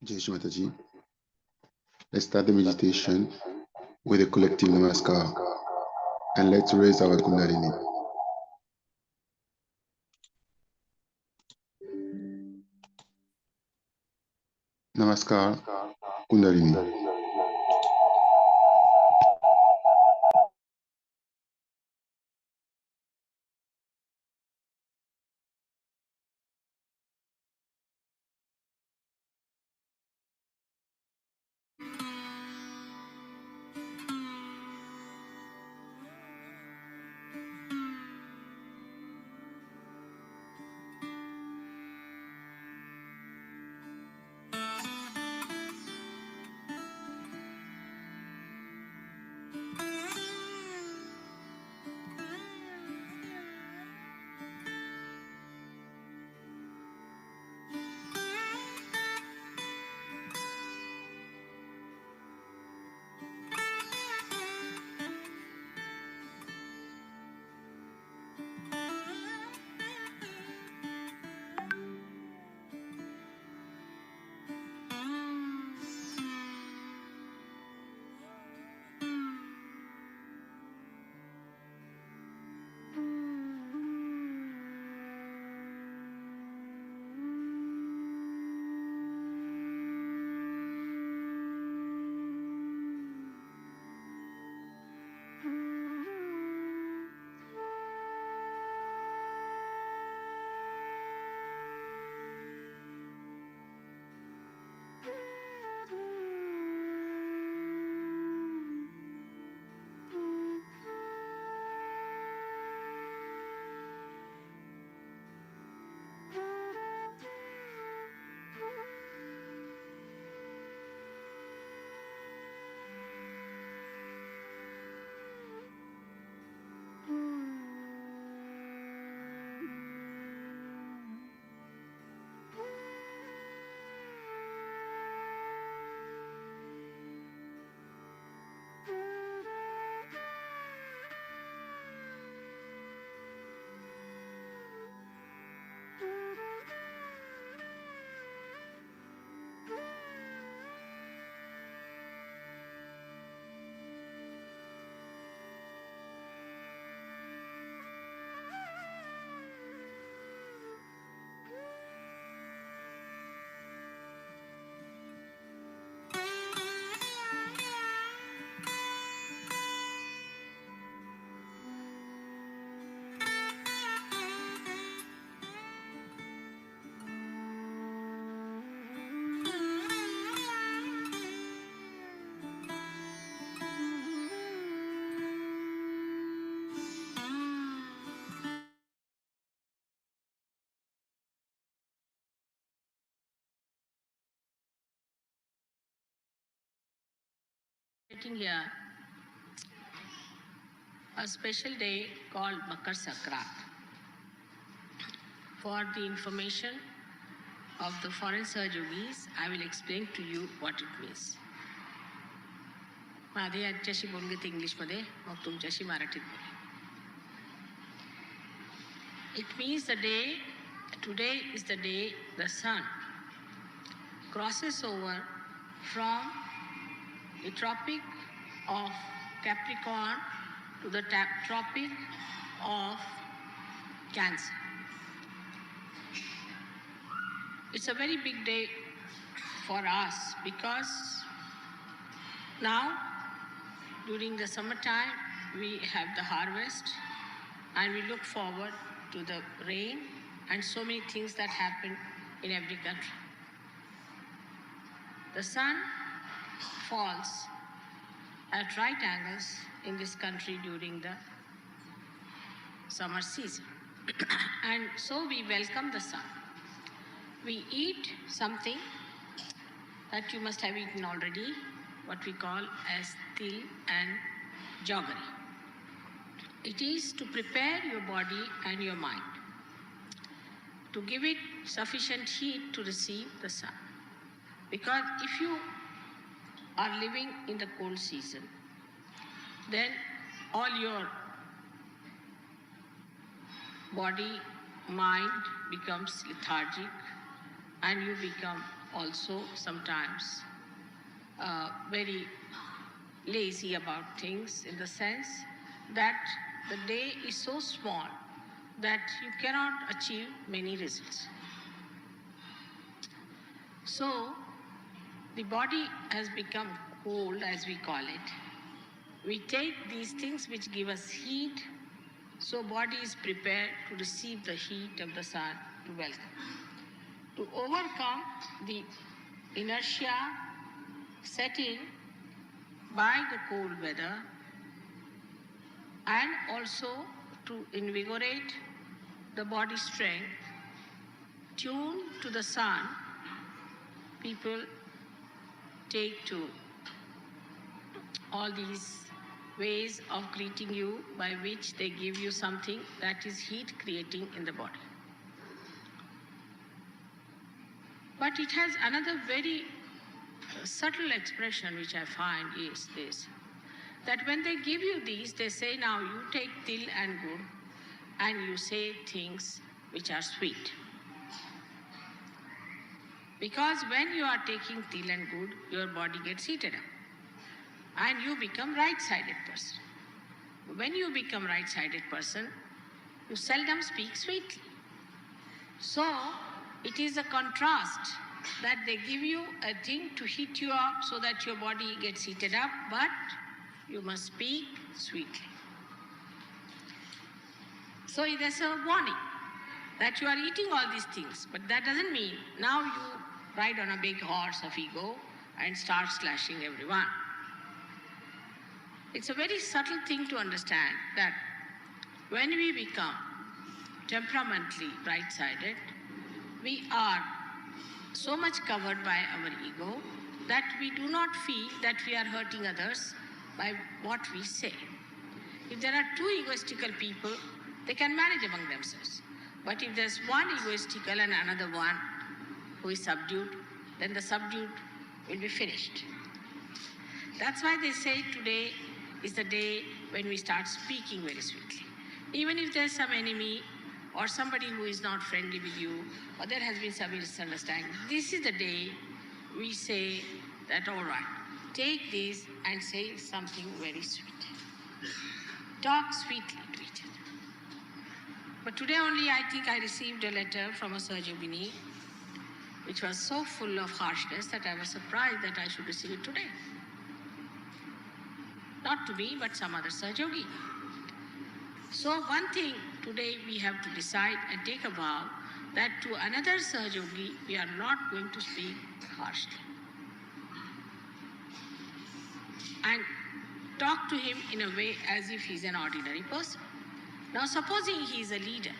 Jai Shri Mataji. Let's start the meditation with a collective namaskar and let's raise our Kundalini. Namaskar, Kundalini. Here a special day called Makar Sankranti. For the information of the foreign surgeries, I will explain to you what it means. माझे आजच्याशी बोलून घेते इंग्लिशमध्ये मग तुमच्याशी मराठीत बोलेन. It means today is the day the sun crosses over from the Tropic of Capricorn to the Tropic of Cancer. It's a very big day for us because now during the summertime we have the harvest and we look forward to the rain and so many things that happen in every country. The sun falls at right angles in this country during the summer season. And so we welcome the sun. We eat something that you must have eaten already, what we call as til and jaggery. It is to prepare your body and your mind, to give it sufficient heat to receive the sun. Because if you are living in the cold season, then all your body, mind becomes lethargic and you become also sometimes very lazy about things, in the sense that the day is so small that you cannot achieve many results. So the body has become cold, as we call it. We take these things which give us heat, so body is prepared to receive the heat of the sun to welcome. To overcome the inertia set in by the cold weather, and also to invigorate the body strength, tuned to the sun, people take to all these ways of greeting you, by which they give you something that is heat creating in the body. But it has another very subtle expression which I find is this, that when they give you these, they say, now you take til and gur and you say things which are sweet. Because when you are taking til and gur, your body gets heated up and you become right-sided person. When you become right-sided person, you seldom speak sweetly. So it is a contrast that they give you a thing to heat you up so that your body gets heated up, but you must speak sweetly. So there's a warning that you are eating all these things, but that doesn't mean now you ride on a big horse of ego and start slashing everyone. It's a very subtle thing to understand that when we become temperamentally right-sided, we are so much covered by our ego that we do not feel that we are hurting others by what we say. If there are two egoistical people, they can manage among themselves. But if there's one egoistical and another one who is subdued, then the subdued will be finished. That's why they say today is the day when we start speaking very sweetly. Even if there's some enemy or somebody who is not friendly with you, or there has been some misunderstanding, this is the day we say that, all right, take this and say something very sweet. Talk sweetly to each other. But today only I think I received a letter from a Sahajogini which was so full of harshness that I was surprised that I should receive it today. Not to me, but some other Sahajogi. So one thing today we have to decide and take a vow that to another Sahajogi we are not going to speak harshly. And talk to him in a way as if he's an ordinary person. Now supposing he is a leader,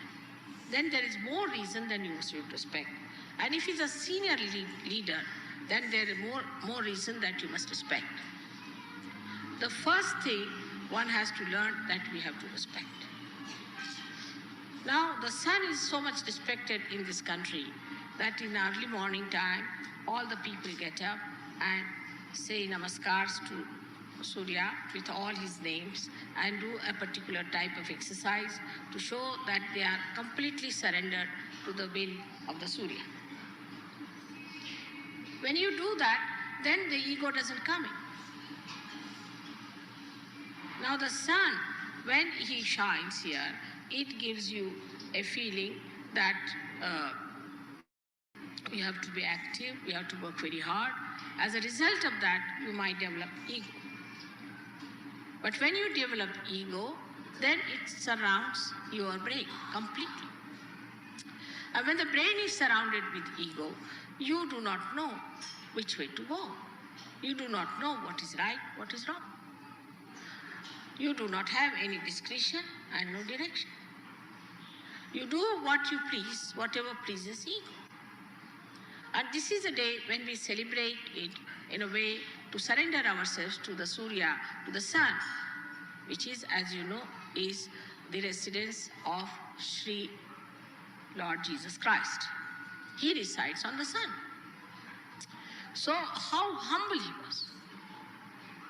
then there is more reason than you should respect. And if he's a senior leader, then there is more reason that you must respect. The first thing one has to learn that we have to respect. Now the sun is so much respected in this country that in early morning time, all the people get up and say namaskars to Surya with all his names and do a particular type of exercise to show that they are completely surrendered to the will of the Surya. When you do that, then the ego doesn't come in. Now the sun, when he shines here, it gives you a feeling that you have to be active, you have to work very hard. As a result of that, you might develop ego. But when you develop ego, then it surrounds your brain completely. And when the brain is surrounded with ego, you do not know which way to go. You do not know what is right, what is wrong. You do not have any discretion and no direction. You do what you please, whatever pleases ego. And this is a day when we celebrate it in a way to surrender ourselves to the Surya, to the sun, which is, as you know, is the residence of Sri Lord Jesus Christ. He resides on the sun. So how humble he was.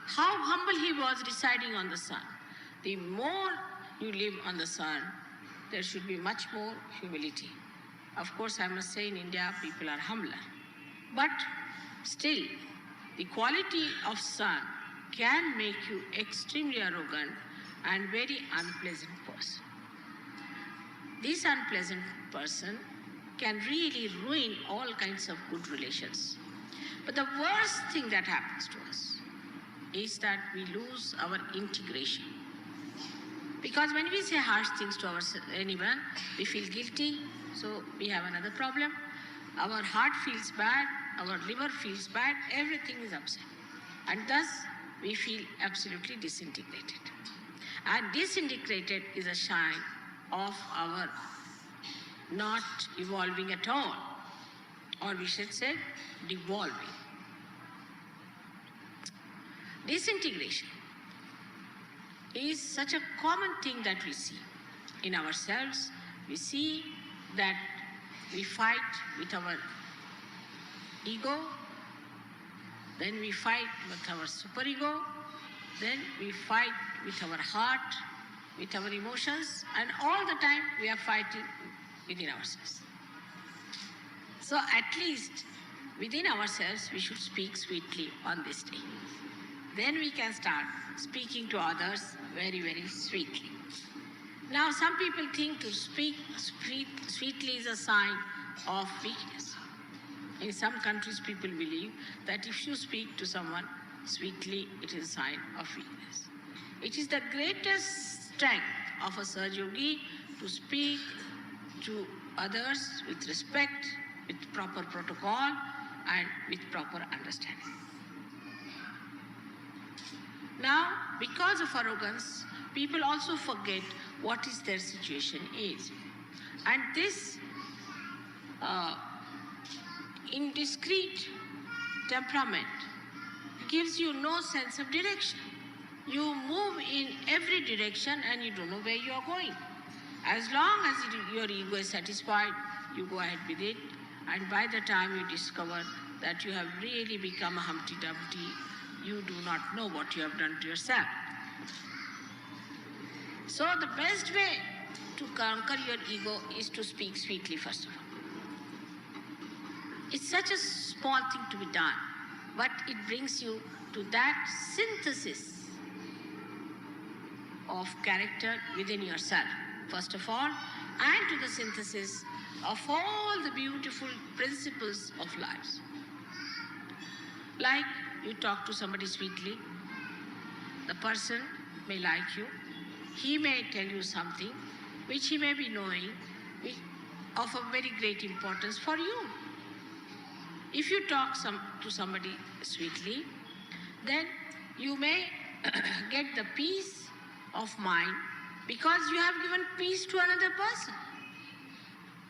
How humble he was residing on the sun. The more you live on the sun, there should be much more humility. Of course, I must say in India, people are humbler. But still, the quality of sun can make you extremely arrogant and very unpleasant person. This unpleasant person can really ruin all kinds of good relations. But the worst thing that happens to us is that we lose our integration. Because when we say harsh things to anyone, we feel guilty, so we have another problem. Our heart feels bad, our liver feels bad, everything is upset. And thus, we feel absolutely disintegrated. And disintegrated is a sign of our not evolving at all, or we should say devolving. Disintegration is such a common thing that we see in ourselves. We see that we fight with our ego, then we fight with our superego, then we fight with our heart, with our emotions, and all the time we are fighting within ourselves. So at least within ourselves we should speak sweetly on this day. Then we can start speaking to others very, very sweetly. Now, some people think to speak sweetly is a sign of weakness. In some countries, people believe that if you speak to someone sweetly, it is a sign of weakness. It is the greatest strength of a Sahaja Yogi to speak to others with respect, with proper protocol, and with proper understanding. Now, because of arrogance, people also forget what is their situation is. And this indiscreet temperament gives you no sense of direction. You move in every direction and you don't know where you are going. As long as your ego is satisfied, you go ahead with it. And by the time you discover that you have really become a Humpty Dumpty, you do not know what you have done to yourself. So the best way to conquer your ego is to speak sweetly first of all. It's such a small thing to be done, but it brings you to that synthesis of character within yourself, first of all, and to the synthesis of all the beautiful principles of life. Like you talk to somebody sweetly, the person may like you, he may tell you something which he may be knowing of a very great importance for you. If you talk to somebody sweetly, then you may get the peace of mind because you have given peace to another person.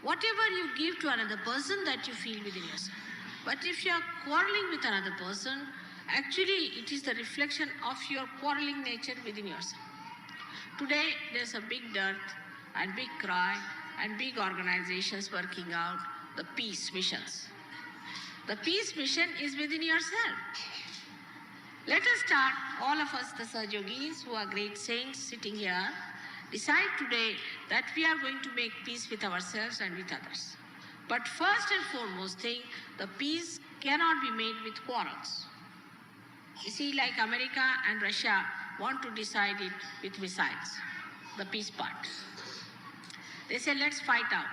Whatever you give to another person, that you feel within yourself. But if you are quarreling with another person, actually it is the reflection of your quarreling nature within yourself. Today there's a big dearth and big cry and big organizations working out the peace missions. The peace mission is within yourself. Let us start, all of us, the Sahaja Yogis, who are great saints sitting here, decide today that we are going to make peace with ourselves and with others. But first and foremost thing, the peace cannot be made with quarrels. You see, like America and Russia want to decide it with missiles, the peace part. They say, let's fight out.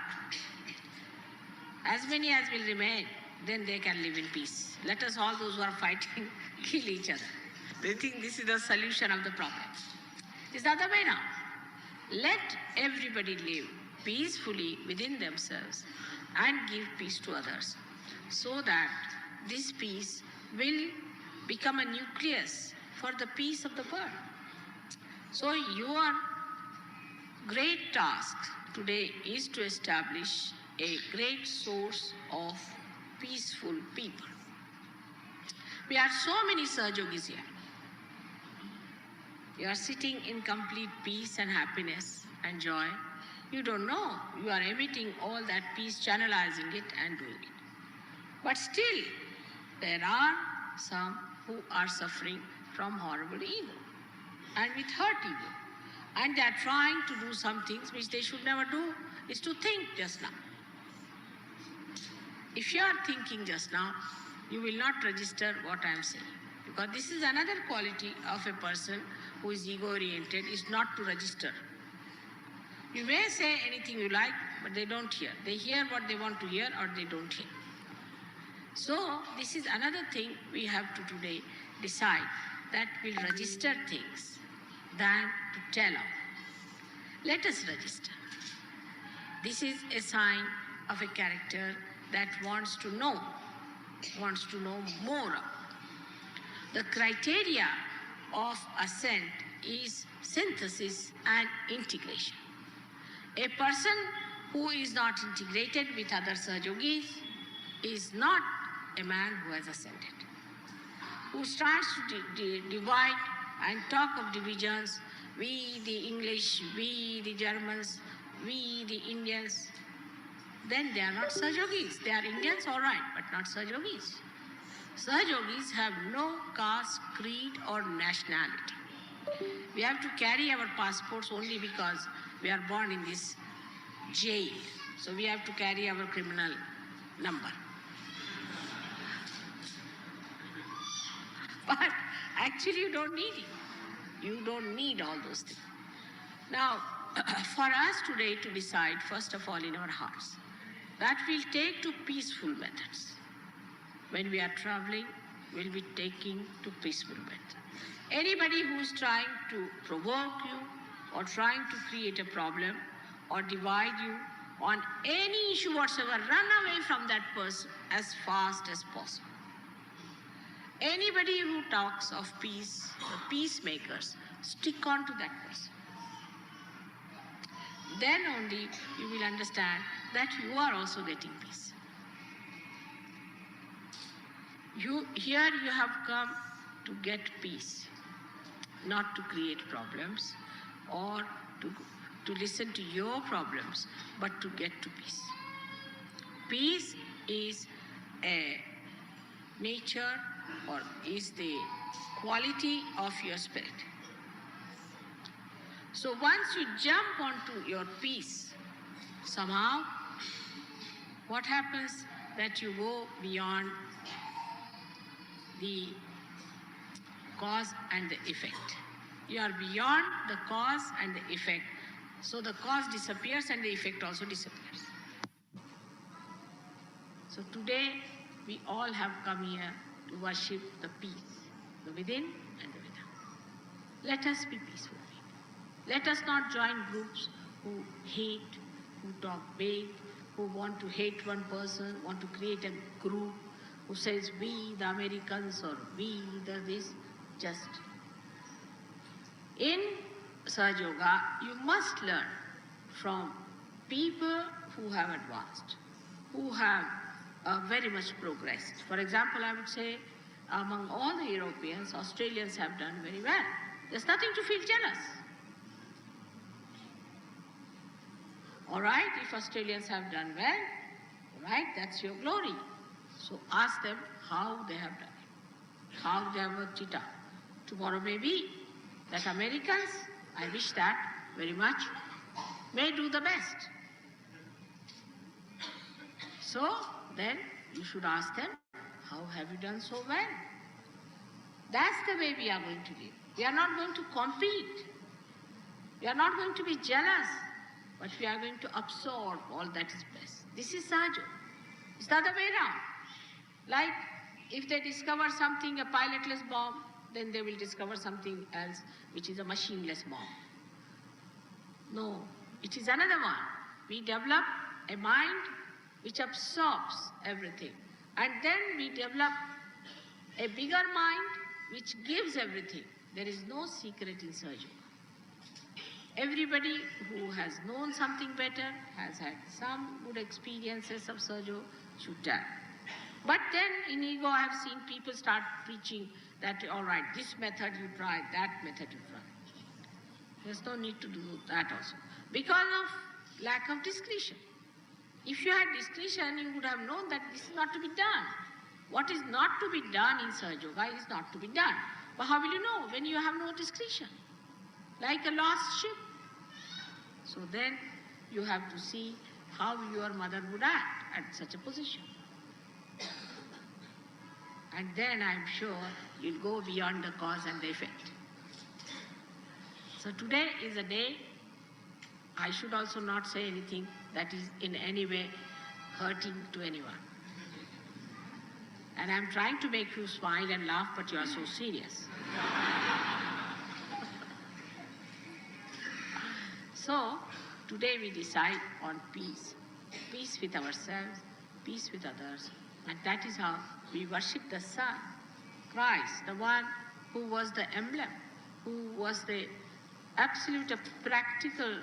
As many as will remain, then they can live in peace. Let us, all those who are fighting, kill each other. They think this is the solution of the problem. It's the other way now. Let everybody live peacefully within themselves and give peace to others, so that this peace will become a nucleus for the peace of the world. So your great task today is to establish a great source of peaceful people. We are so many Sahaja Yogis here. You are sitting in complete peace and happiness and joy. You don't know. You are emitting all that peace, channelizing it and doing it. But still, there are some who are suffering from horrible ego and with hurt ego. And they are trying to do some things which they should never do, is to think just now. If you are thinking just now, you will not register what I am saying. Because this is another quality of a person who is ego-oriented, is not to register. You may say anything you like, but they don't hear. They hear what they want to hear or they don't hear. So this is another thing we have to today decide, that we'll register things than to tell out. Let us register. This is a sign of a character that wants to know more. The criteria of assent is synthesis and integration. A person who is not integrated with other Sahajogis is not a man who has ascended. Who starts to divide and talk of divisions, we the English, we the Germans, we the Indians, then they are not Sahajogis. They are Indians, all right, but not Sahajogis. Sahajogis have no caste, creed or nationality. We have to carry our passports only because we are born in this jail. So we have to carry our criminal number. But actually you don't need it. You don't need all those things. Now, for us today to decide, first of all in our hearts, that we'll take to peaceful methods. When we are traveling, we'll be taking to peaceful methods. Anybody who's trying to provoke you or trying to create a problem or divide you on any issue whatsoever, run away from that person as fast as possible. Anybody who talks of peace, the peacemakers, stick on to that person. Then only you will understand that you are also getting peace. Here you have come to get peace, not to create problems or to listen to your problems, but to get to peace. Peace is a nature or is the quality of your spirit. So once you jump onto your peace, somehow what happens that you go beyond the cause and the effect. You are beyond the cause and the effect. So the cause disappears and the effect also disappears. So today we all have come here to worship the peace, the within and the without. Let us be peaceful people. Let us not join groups who hate, who talk big, who want to hate one person, want to create a group who says we the Americans or we the this. Just in Sahaja Yoga, you must learn from people who have advanced, who have very much progressed. For example, I would say among all the Europeans, Australians have done very well. There's nothing to feel jealous. All right, if Australians have done well, all right, that's your glory. So ask them how they have done it, how they have worked it out. Tomorrow may be that Americans, I wish that very much, may do the best. So then you should ask them, how have you done so well? That's the way we are going to live. We are not going to compete. We are not going to be jealous, but we are going to absorb all that is best. This is Sahaja. It's the other way around. Like if they discover something, a pilotless bomb, then they will discover something else, which is a machineless bomb. No, it is another one. We develop a mind which absorbs everything. And then we develop a bigger mind which gives everything. There is no secret in Sahaja. Everybody who has known something better, has had some good experiences of Sahaja, should tell. But then in ego I have seen people start preaching that, all right, this method you try, that method you try. There's no need to do that also. Because of lack of discretion. If you had discretion, you would have known that this is not to be done. What is not to be done in Sahaja Yoga is not to be done. But how will you know when you have no discretion? Like a lost ship. So then you have to see how your mother would act at such a position. And then I'm sure you'll go beyond the cause and the effect. So today is a day, I should also not say anything that is in any way hurting to anyone. And I'm trying to make you smile and laugh, but you are so serious. So today we decide on peace. Peace with ourselves, peace with others. And that is how we worship the Son, Christ, the one who was the emblem, who was the absolute practical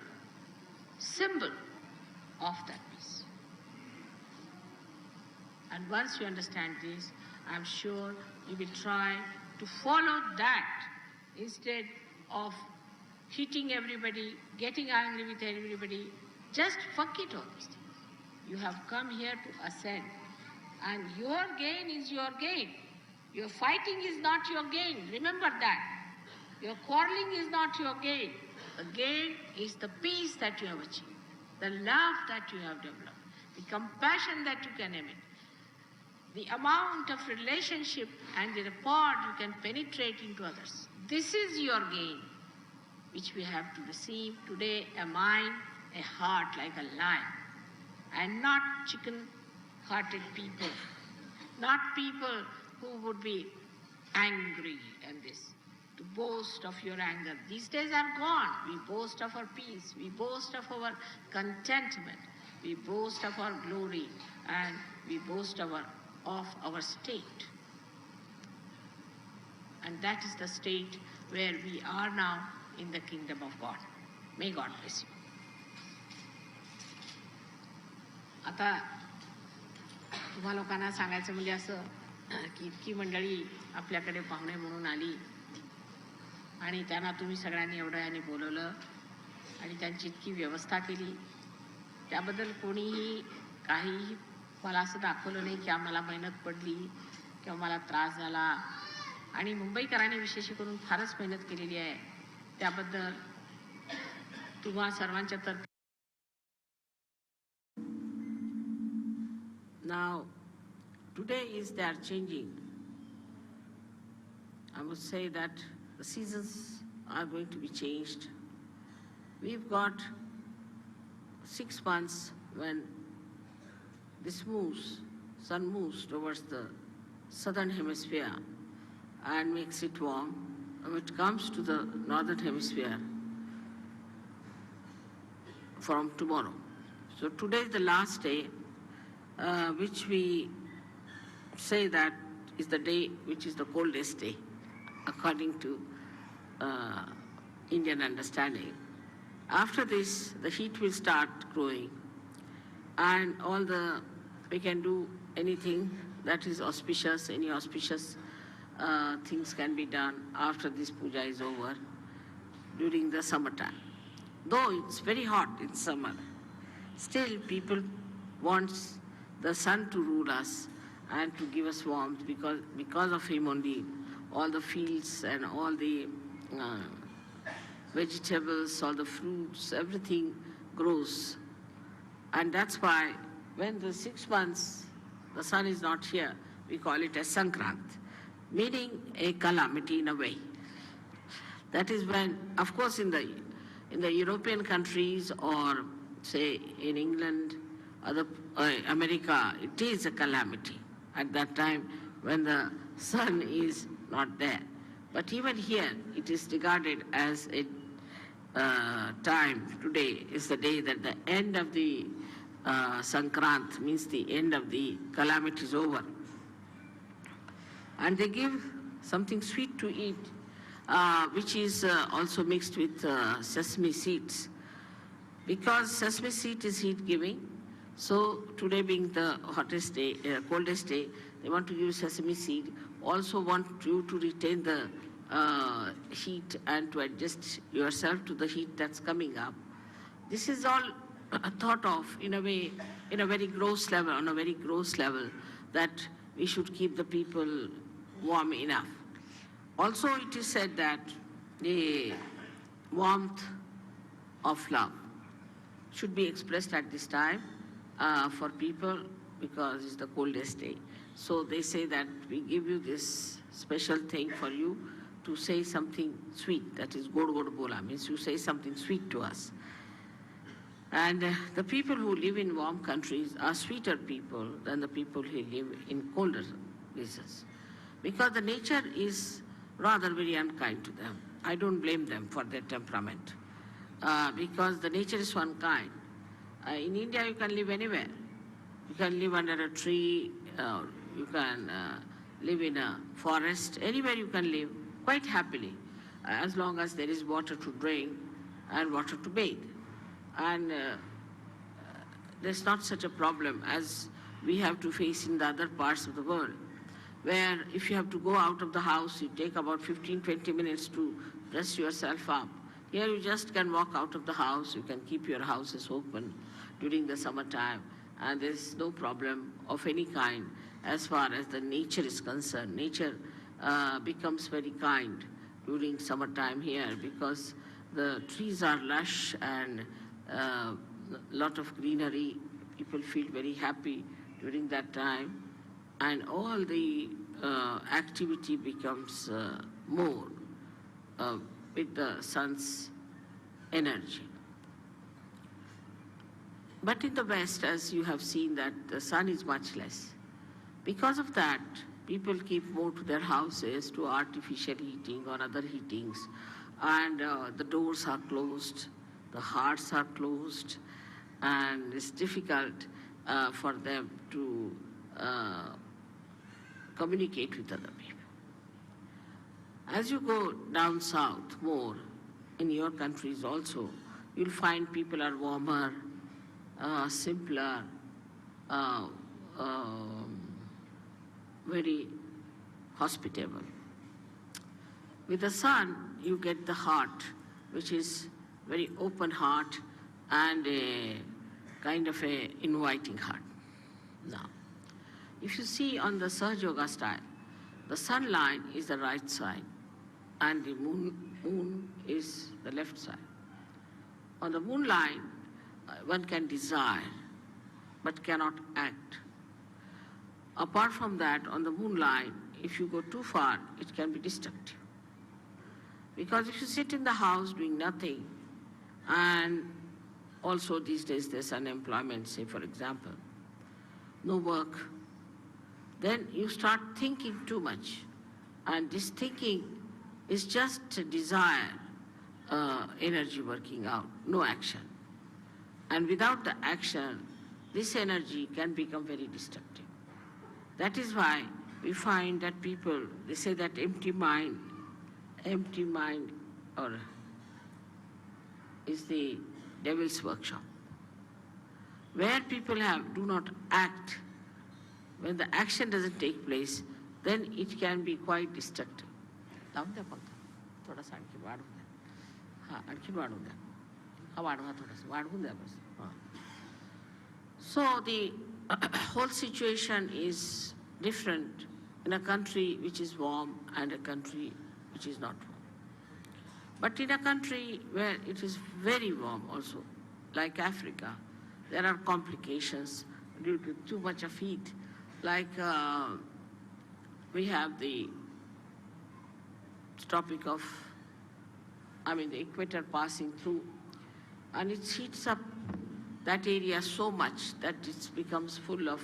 symbol of that peace. And once you understand this, I'm sure you will try to follow that instead of hitting everybody, getting angry with everybody. Just forget all these things. You have come here to ascend, and your gain is your gain. Your fighting is not your gain. Remember that. Your quarreling is not your gain. The gain is the peace that you have achieved, the love that you have developed, the compassion that you can emit, the amount of relationship and the rapport you can penetrate into others. This is your gain, which we have to receive today, a mind, a heart like a lion, and not chicken-hearted people, not people who would be angry and this, to boast of your anger. These days are gone. We boast of our peace, we boast of our contentment, we boast of our glory, and we boast of our state. And that is the state where we are now in the kingdom of God. May God bless you. आता तुम्हा लोकांना सांगायचं म्हणजे असं की इतकी मंडळी आपल्याकडे पाहुणे म्हणून आली आणि त्यांना तुम्ही सगळ्यांनी एवढ्याने बोलवलं आणि त्यांची इतकी व्यवस्था केली, त्याबद्दल कोणीही काहीही मला असं दाखवलं नाही की आम्हाला मेहनत पडली किंवा मला त्रास झाला. आणि मुंबईकरांनी विशेष करून फारच मेहनत केलेली आहे, त्याबद्दल तुम्हा सर्वांच्या तर्फे. Now, today is they are changing. I must say that the seasons are going to be changed. We've got 6 months when this sun moves towards the southern hemisphere and makes it warm. When it comes to the northern hemisphere from tomorrow. So today is the last day, which we say that is the day which is the coldest day, according to Indian understanding. After this, the heat will start growing, and we can do anything that is auspicious, any auspicious things can be done after this puja is over during the summertime. Though it's very hot in summer, still people want the sun to rule us and to give us warmth, because of him only all the fields and all the vegetables, all the fruits, everything grows. And that's why when the 6 months the sun is not here, we call it as Sankrant, meaning a calamity in a way. That is when, of course, in the European countries, or say in England, America, it is a calamity at that time when the sun is not there. But even here, it is regarded as a time. Today is the day that the end of the Sankrant, means the end of the calamity is over. And they give something sweet to eat, which is also mixed with sesame seeds. Because sesame seed is heat-giving, so today being the hottest day, coldest day, they want to give sesame seed. Also want you to retain the heat and to adjust yourself to the heat that's coming up. This is all thought of in a way, in a very gross level, on a very gross level, that we should keep the people warm enough. Also, it is said that the warmth of love should be expressed at this time for people, because it's the coldest day. So they say that we give you this special thing for you to say something sweet, that is god god bola, means you say something sweet to us. And the people who live in warm countries are sweeter people than the people who live in colder places. Because the nature is rather very unkind to them. I don't blame them for their temperament. Because the nature is one kind. In India, you can live anywhere. You can live under a tree, you can live in a forest, anywhere you can live quite happily, as long as there is water to drink and water to bathe. And there's not such a problem as we have to face in the other parts of the world, where if you have to go out of the house, you take about 15-20 minutes to dress yourself up. Here you just can walk out of the house, you can keep your houses open during the summertime, and there's no problem of any kind as far as the nature is concerned. Nature becomes very kind during summertime here because the trees are lush and lot of greenery. People feel very happy during that time, and all the activity becomes more with the sun's energy. But in the West, as you have seen, that the sun is much less. Because of that, people keep more to their houses, to artificial heating or other heatings, and the doors are closed, the hearts are closed, and it's difficult for them to communicate with other people. As you go down south more, in your countries also, you'll find people are warmer, simpler, very hospitable. With the sun, you get the heart, which is very open heart and a kind of a inviting heart. Now, if you see on the Sahaja Yoga style, the sun line is the right side and the moon is the left side. On the moon line, one can desire but cannot act. Apart from that, on the moon line, if you go too far, it can be destructive. Because if you sit in the house doing nothing, and also these days there's unemployment, say for example, no work, then you start thinking too much. And this thinking is just a desire, energy working out, no action. And without the action, this energy can become very destructive. That is why we find that people, they say that empty mind or is the devil's workshop. Where people do not act, when the action doesn't take place, then it can be quite destructive. So the whole situation is different in a country which is warm and a country which is not warm. But in a country where it is very warm also, like Africa, there are complications due to too much of heat. Like we have the topic of, the equator passing through, and it heats up that area so much that it becomes full of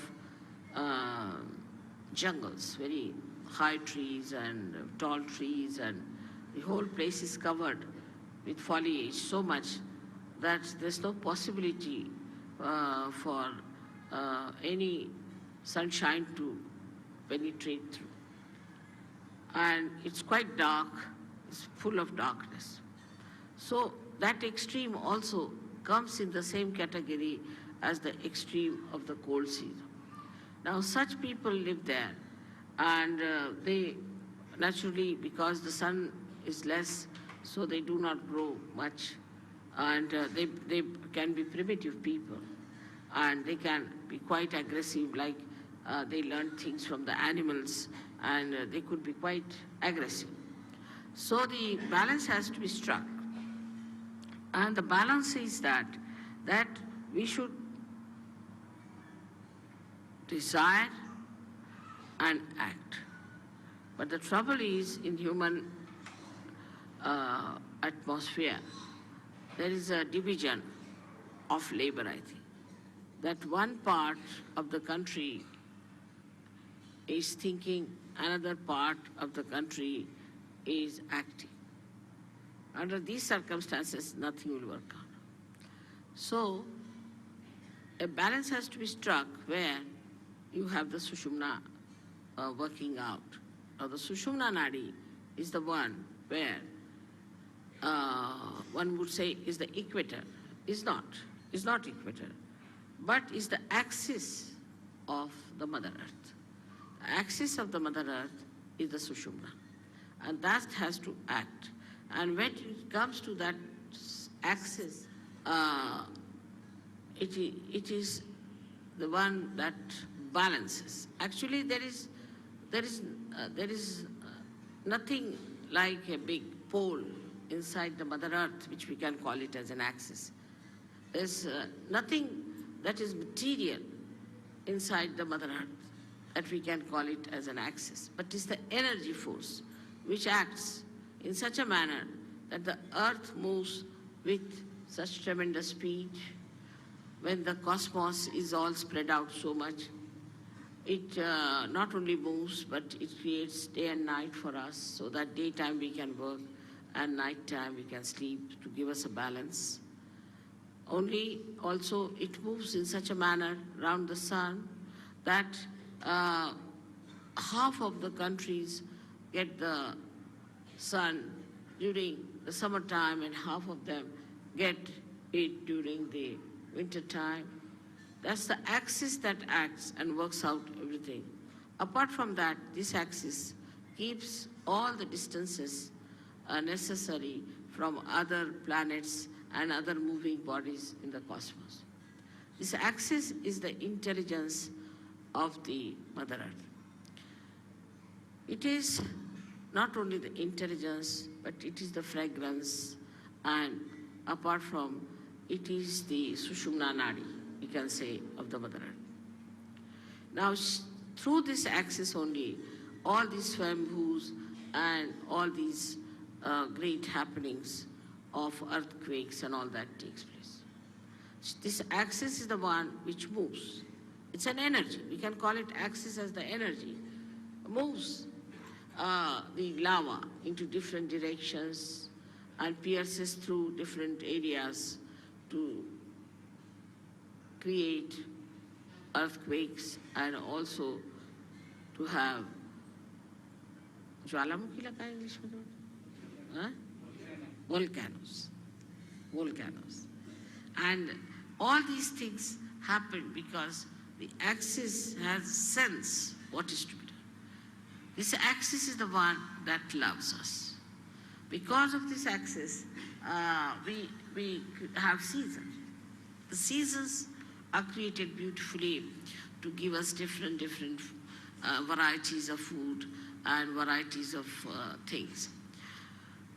jungles, very high trees and tall trees, and the whole place is covered with foliage so much that there's no possibility for any sunshine to penetrate through. And it's quite dark, it's full of darkness. So that extreme also comes in the same category as the extreme of the cold season. Now such people live there, and they naturally, because the sun is less, so they do not grow much, and they can be primitive people, and they can be quite aggressive, like they learn things from the animals, and they could be quite aggressive. So the balance has to be struck. And the balance is that we should desire and act. But the trouble is, in human atmosphere, there is a division of labor, I think. That one part of the country is thinking, another part of the country is acting. Under these circumstances, nothing will work out. So, a balance has to be struck where you have the Sushumna working out. Now, the Sushumna Nadi is the one where one would say is the equator. Is not equator, but is the axis of the Mother Earth. The axis of the Mother Earth is the Sushumna, and that has to act. And when it comes to that axis, it is the one that balances. Actually, there is nothing like a big pole inside the Mother Earth, which we can call it as an axis. There's nothing that is material inside the Mother Earth that we can call it as an axis, but it's the energy force which acts in such a manner that the Earth moves with such tremendous speed. When the cosmos is all spread out so much, it not only moves, but it creates day and night for us, so that daytime we can work and nighttime we can sleep to give us a balance. Only also it moves in such a manner around the sun that half of the countries get the sun during the summertime and half of them get it during the winter time. That's the axis that acts and works out everything. Apart from that, this axis keeps all the distances necessary from other planets and other moving bodies in the cosmos. This axis is the intelligence of the Mother Earth. It is not only the intelligence, but it is the fragrance, and apart from, it is the Sushumna Nadi, we can say, of the Mother Earth. Now, through this axis only, all these Swayambhus and all these great happenings of earthquakes and all that takes place. This axis is the one which moves. It's an energy. We can call it axis as the energy. Moves the lava into different directions and pierces through different areas to create earthquakes and also to have ज्वालामुखी लगा English में volcanoes. And all these things happen because the axis has sense what is to be done. This axis is the one that loves us. Because of this axis, we have seasons. The seasons are created beautifully to give us different varieties of food and varieties of things.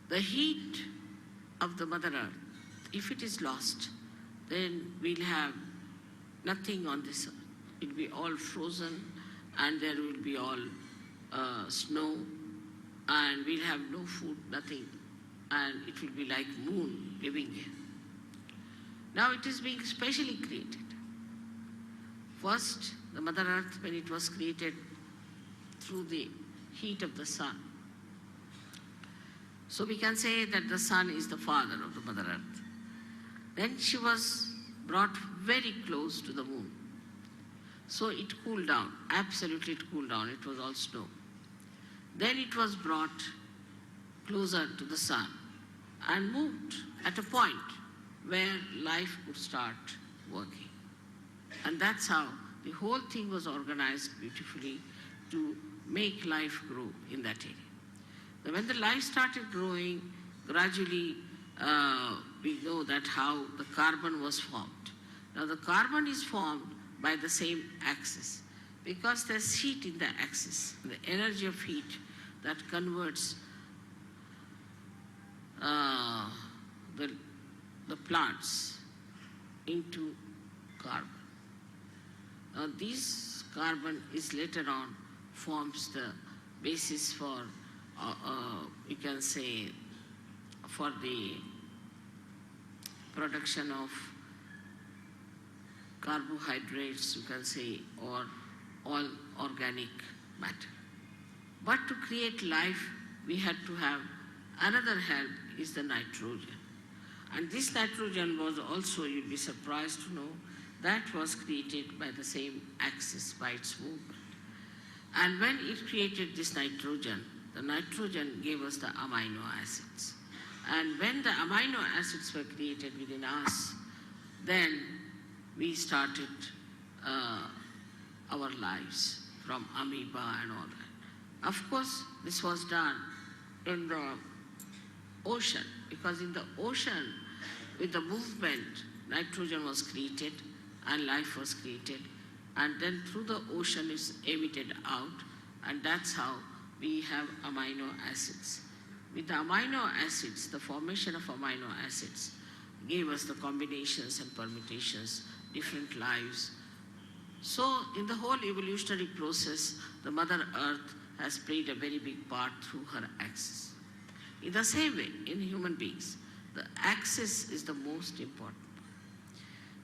The heat of the Mother Earth, if it is lost, then we'll have nothing on this earth. It will be all frozen and there will be all snow and we'll have no food, nothing. And it will be like moon living here. Now it is being specially created. First, the Mother Earth, when it was created through the heat of the sun. So we can say that the sun is the father of the Mother Earth. Then she was brought very close to the moon. So it cooled down, absolutely it cooled down, it was all snow. Then it was brought closer to the sun and moved at a point where life could start working. And that's how the whole thing was organized beautifully to make life grow in that area. When the life started growing, gradually we know that how the carbon was formed. Now the carbon is formed by the same axis because there's heat in the axis, the energy of heat that converts the plants into carbon. Now this carbon is later on forms the basis for, you can say, for the production of carbohydrates, you can say, or all organic matter. But to create life, we had to have another help, is the nitrogen. And this nitrogen was also, you'd be surprised to know, that was created by the same axis, by its movement. And when it created this nitrogen, the nitrogen gave us the amino acids. And when the amino acids were created within us, then we started our lives from amoeba and all that. Of course, this was done in the ocean, because in the ocean, with the movement, nitrogen was created and life was created, and then through the ocean it's emitted out, and that's how we have amino acids. With the amino acids, the formation of amino acids gave us the combinations and permutations, different lives. So in the whole evolutionary process, the Mother Earth has played a very big part through her axis. In the same way, in human beings, the axis is the most important.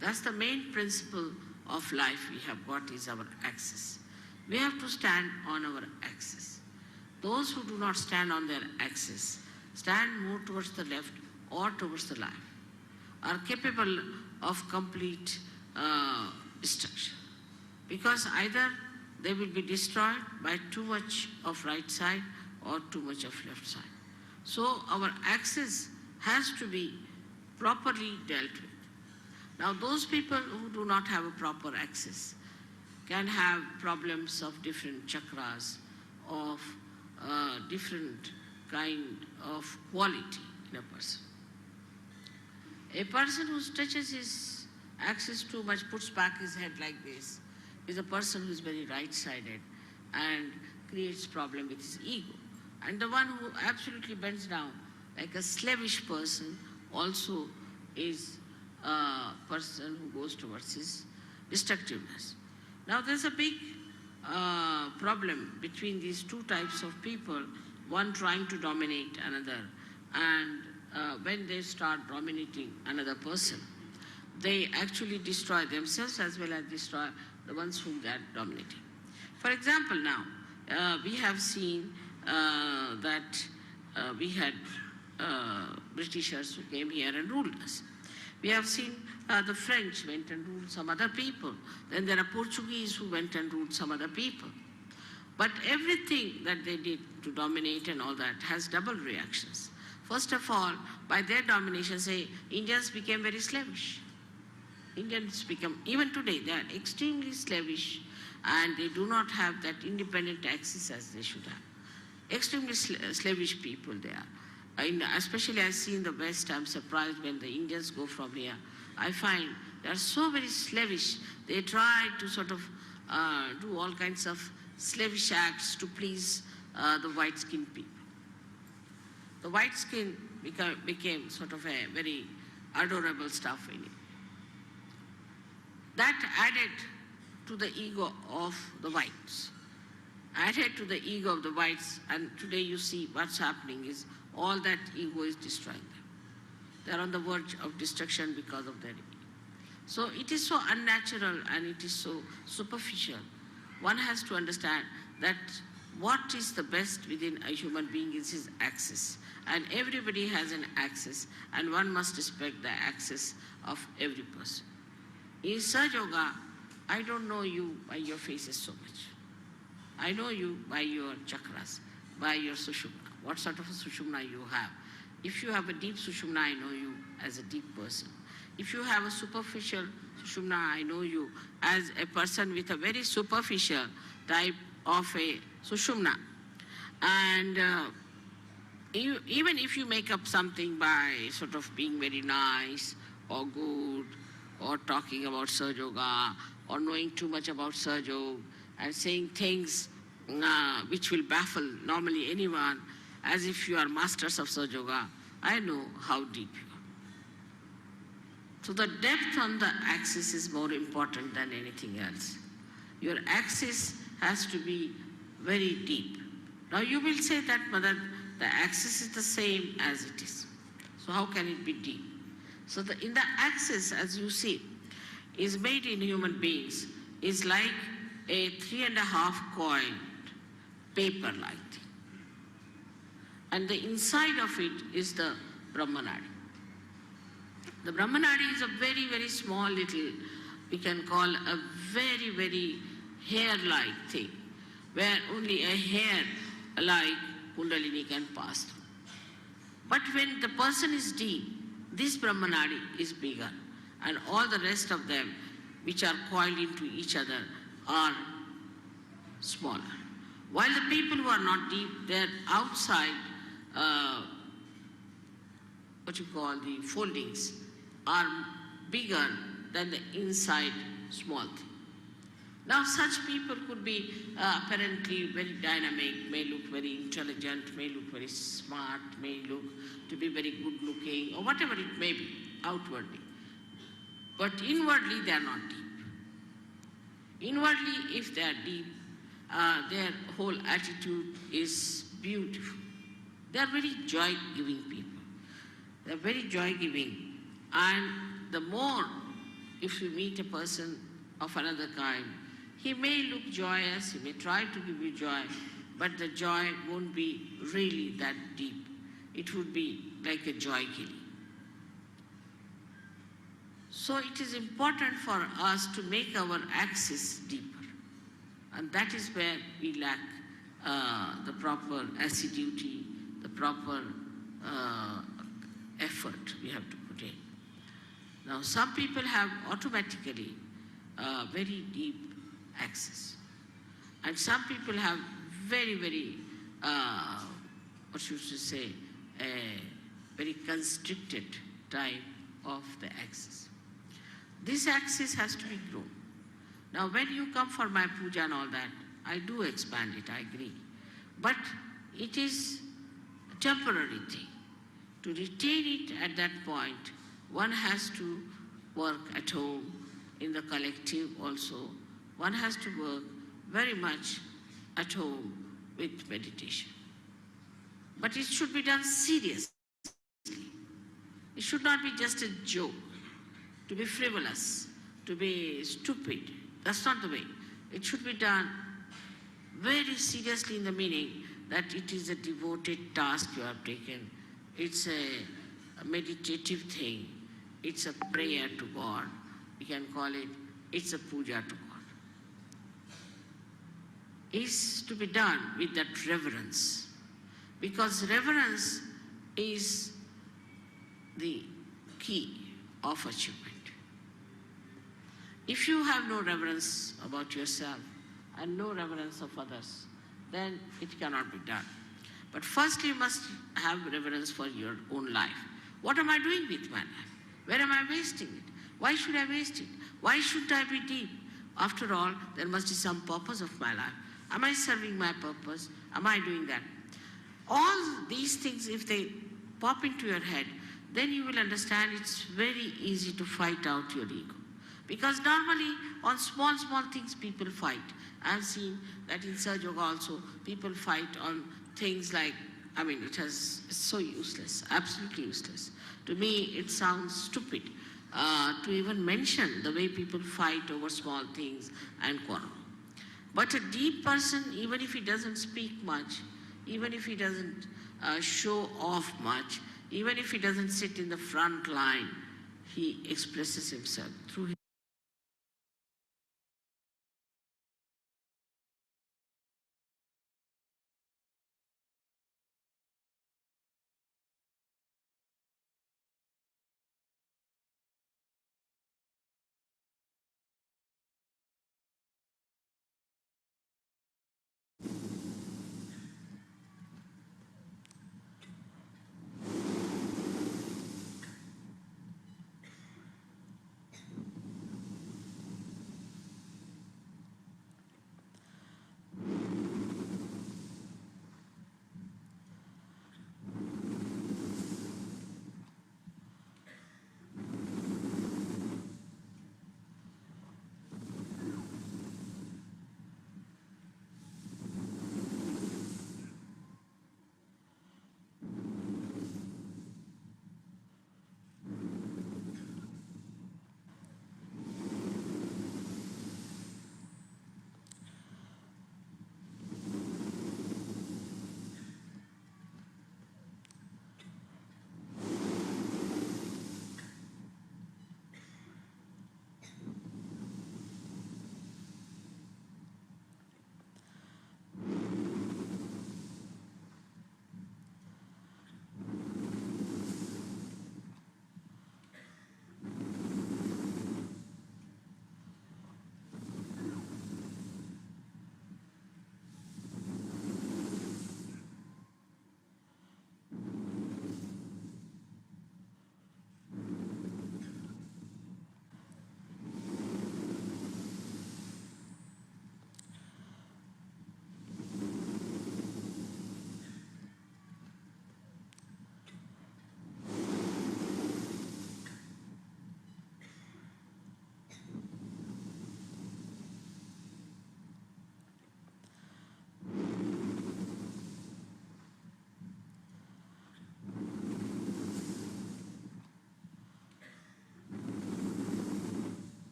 That's the main principle of life we have got, is our axis. We have to stand on our axis. Those who do not stand on their axis, stand more towards the left or towards the right, are capable of complete destruction. Because either they will be destroyed by too much of right side or too much of left side. So our axis has to be properly dealt with. Now those people who do not have a proper axis can have problems of different chakras, of different kind of quality in a person. A person who stretches his axis too much, puts back his head like this, is a person who is very right-sided and creates problem with his ego. And the one who absolutely bends down, like a slavish person, also is a person who goes towards his destructiveness. Now there's a big problem between these two types of people, one trying to dominate another, and when they start dominating another person, they actually destroy themselves as well as destroy the ones whom they are dominating. For example, now, we have seen that we had Britishers who came here and ruled us. We have seen the French went and ruled some other people. Then there are Portuguese who went and ruled some other people. But everything that they did to dominate and all that has double reactions. First of all, by their domination, say, Indians became very slavish. Indians become, even today, they are extremely slavish, and they do not have that independent axis as they should have. Extremely slavish people they are. Especially I see in the West, I'm surprised when the Indians go from here. I find they are so very slavish. They try to sort of do all kinds of slavish acts to please the white-skinned people. The white skin became sort of a very adorable stuff in it. That added to the ego of the whites, added to the ego of the whites, and today you see what's happening is all that ego is destroying them. They're on the verge of destruction because of their ego. So it is so unnatural and it is so superficial. One has to understand that what is the best within a human being is his axis. And everybody has an axis, and one must respect the axis of every person. In Sahaja Yoga, I don't know you by your faces so much. I know you by your chakras, by your sushumna, what sort of a sushumna you have. If you have a deep sushumna, I know you as a deep person. If you have a superficial sushumna, I know you as a person with a very superficial type of a sushumna. And even if you make up something by sort of being very nice or good, or talking about Sahaja Yoga, or knowing too much about Sahaja Yoga, and saying things which will baffle normally anyone, as if you are masters of Sahaja Yoga, I know how deep you are. So the depth on the axis is more important than anything else. Your axis has to be very deep. Now you will say that, Mother, the axis is the same as it is. So how can it be deep? So in the axis, as you see, is made in human beings, is like a 3.5 coin paper-like thing. And the inside of it is the Brahmanadi. The Brahmanadi is a very, very small little, we can call a very, very hair-like thing, where only a hair like Kundalini can pass through. But when the person is deep, this Brahmanadi is bigger, and all the rest of them, which are coiled into each other, are smaller. While the people who are not deep, their outside, what you call the foldings, are bigger than the inside small thing. Now such people could be apparently very dynamic, may look very intelligent, may look very smart, may look to be very good looking, or whatever it may be outwardly. But inwardly they are not deep. Inwardly, if they are deep, their whole attitude is beautiful. They are very joy-giving people. They are very joy-giving. And the more, if you meet a person of another kind, he may look joyous, he may try to give you joy, but the joy won't be really that deep. It would be like a joy killing. So it is important for us to make our axis deeper. And that is where we lack the proper assiduity, the proper effort we have to put in. Now some people have automatically very deep axis. And some people have very, very, what should you say, a very constricted type of the axis. This axis has to be grown. Now when you come for my puja and all that, I do expand it, I agree. But it is a temporary thing. To retain it at that point, one has to work at home, in the collective also. One has to work very much at home with meditation. But it should be done seriously. It should not be just a joke, to be frivolous, to be stupid. That's not the way. It should be done very seriously in the meaning that it is a devoted task you have taken. It's a meditative thing. It's a prayer to God. We can call it, it's a puja to God. It's to be done with that reverence. Because reverence is the key of achievement. If you have no reverence about yourself and no reverence of others, then it cannot be done. But first you must have reverence for your own life. What am I doing with my life? Where am I wasting it? Why should I waste it? Why should I be deep? After all, there must be some purpose of my life. Am I serving my purpose? Am I doing that? All these things, if they pop into your head, then you will understand it's very easy to fight out your ego. Because normally on small, small things people fight. I've seen that in Sahaja Yoga also, people fight on things like, it's so useless, absolutely useless. To me, it sounds stupid to even mention the way people fight over small things and quarrel. But a deep person, even if he doesn't speak much, even if he doesn't show off much, even if he doesn't sit in the front line, he expresses himself through his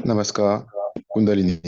Namaskar, Kundalini.